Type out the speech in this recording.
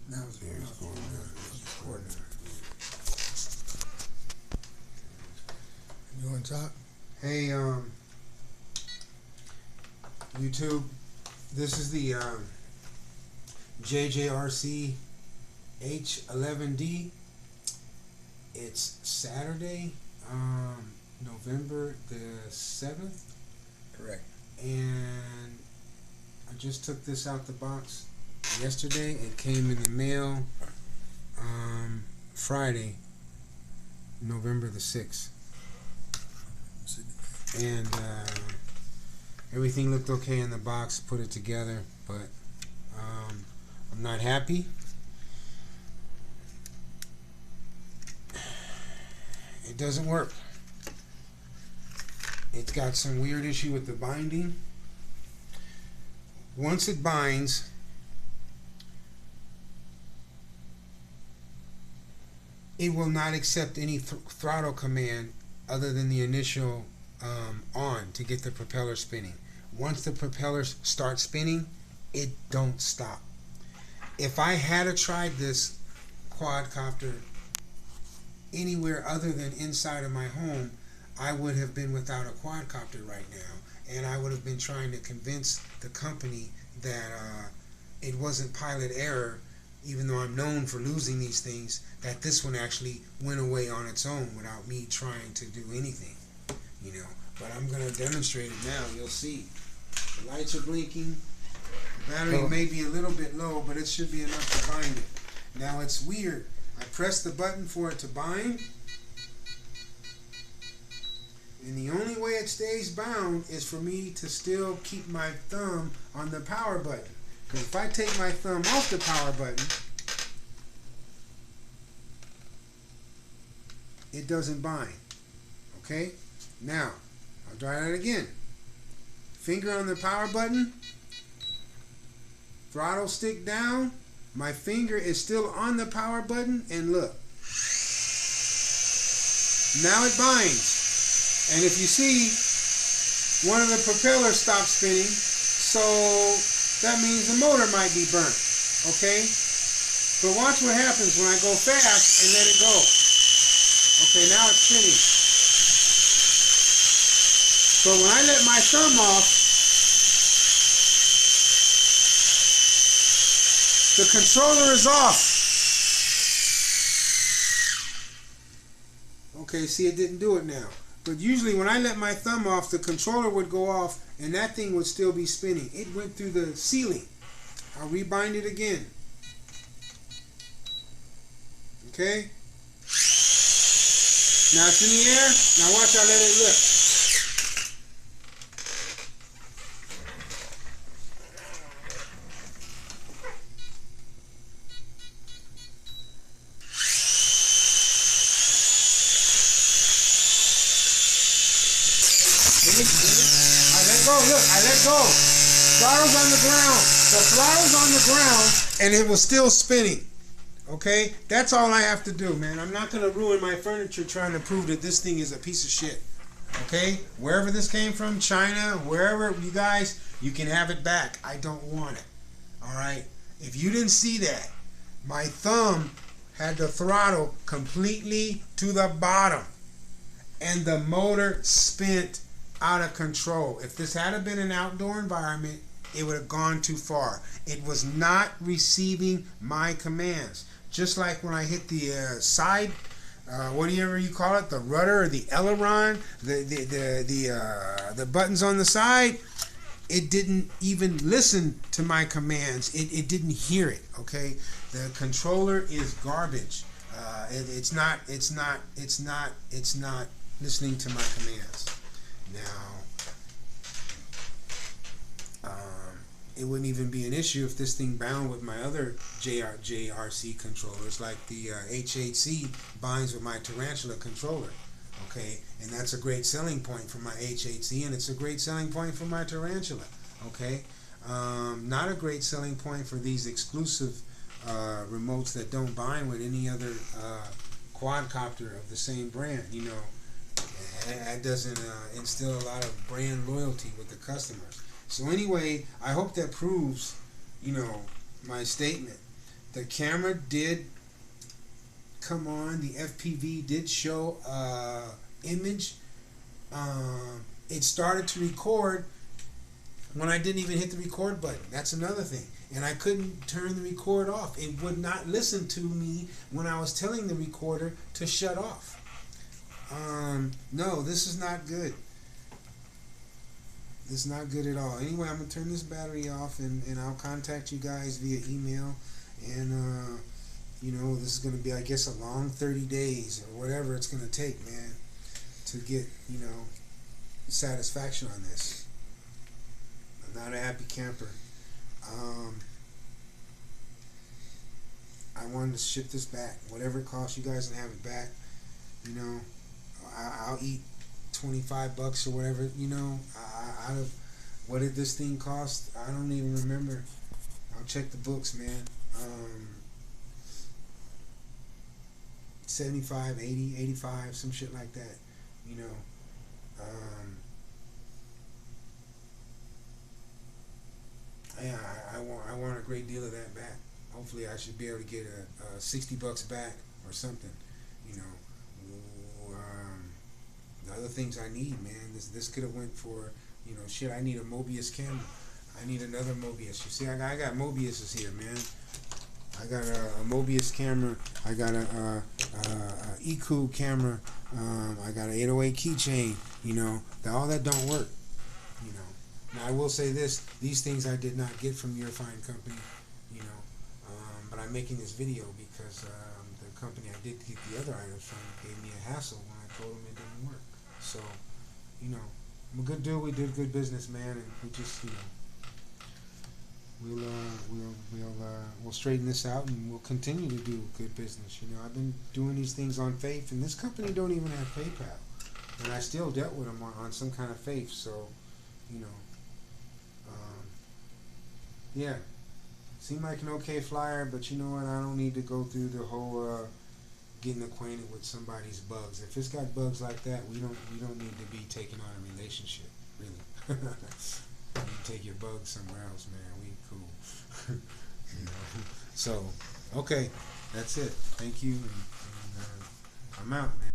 That was recording. You want to talk? Hey, YouTube, this is the JJRC h11d. It's Saturday, November the 7th. Correct. And I just took this out the box yesterday. It came in the mail Friday, November the 6th. And everything looked okay in the box, put it together, but I'm not happy. It doesn't work. It's got some weird issue with the binding. Once it binds, it will not accept any throttle command other than the initial on to get the propeller spinning. Once the propellers start spinning, it don't stop. If I had tried this quadcopter anywhere other than inside of my home, I would have been without a quadcopter right now, and I would have been trying to convince the company that it wasn't pilot error, even though I'm known for losing these things, that this one actually went away on its own without me trying to do anything, you know. But I'm going to demonstrate it now. You'll see. The lights are blinking. The battery may be a little bit low, but it should be enough to bind it. Now it's weird. I press the button for it to bind, and the only way it stays bound is for me to still keep my thumb on the power button. Because if I take my thumb off the power button, it doesn't bind. Okay? Now, I'll try that again. Finger on the power button, throttle stick down, my finger is still on the power button, and look. Now it binds. And if you see, one of the propellers stopped spinning, so that means the motor might be burnt. Okay? But watch what happens when I go fast and let it go. Okay, now it's spinning. So when I let my thumb off, the controller is off. Okay, see, it didn't do it now. But usually when I let my thumb off, the controller would go off and that thing would still be spinning. It went through the ceiling. I'll rebind it again. Okay? Now it's in the air. Now watch, I let it lift. I let go, look, I let go. Throttle's on the ground. The throttle's on the ground and it was still spinning. Okay? That's all I have to do, man. I'm not going to ruin my furniture trying to prove that this thing is a piece of shit. Okay? Wherever this came from, China, wherever, you guys, you can have it back. I don't want it. Alright? If you didn't see that, my thumb had the throttle completely to the bottom and the motor spent out of control. If this had been an outdoor environment, it would have gone too far. It was not receiving my commands. Just like when I hit the side, whatever you call it, the rudder or the aileron, the buttons on the side, it didn't even listen to my commands. It didn't hear it. Okay, the controller is garbage. It's not listening to my commands. Now, it wouldn't even be an issue if this thing bound with my other JRC controllers, like the H8C binds with my Tarantula controller. Okay, and that's a great selling point for my H8C, and it's a great selling point for my Tarantula. Okay, not a great selling point for these exclusive remotes that don't bind with any other quadcopter of the same brand. You know, that doesn't instill a lot of brand loyalty with the customers. So anyway, I hope that proves, you know, my statement The camera did come on. The FPV did show image. It started to record when I didn't even hit the record button. That's another thing. And I couldn't turn the record off. It would not listen to me when I was telling the recorder to shut off. No, this is not good. This is not good at all. Anyway, I'm going to turn this battery off, and I'll contact you guys via email. And, you know, this is going to be, I guess, a long 30 days or whatever it's going to take, man, to get, you know, satisfaction on this. I'm not a happy camper. I wanted to ship this back. Whatever it costs you guys to have it back, you know, I'll eat $25 or whatever, you know, out of what did this thing cost? I don't even remember. I'll check the books, man. 75, 80, 85, some shit like that, you know. Yeah, I want a great deal of that back. Hopefully I should be able to get a $60 back or something, you know. The other things I need, man, this could have went for, you know, shit, I need a Mobius camera. I need another Mobius. You see, I got Mobiuses here, man. I got a Mobius camera. I got a EQ camera. I got an 808 keychain. You know, all that don't work. You know. Now I will say this: these things I did not get from your fine company. You know, but I'm making this video because the company I did get the other items from gave me a hassle when I told them it didn't work. So, you know, I'm a good dude. We did good business, man, and we just, you know, we'll straighten this out, and we'll continue to do good business. You know, I've been doing these things on faith, and this company don't even have PayPal, and I still dealt with them on some kind of faith. So, you know, yeah, seemed like an okay flyer, but you know what? I don't need to go through the whole getting acquainted with somebody's bugs. If it's got bugs like that, we don't need to be taking on a relationship, really. You take your bugs somewhere else, man. We cool. You know? So, okay, that's it. Thank you, and I'm out, man.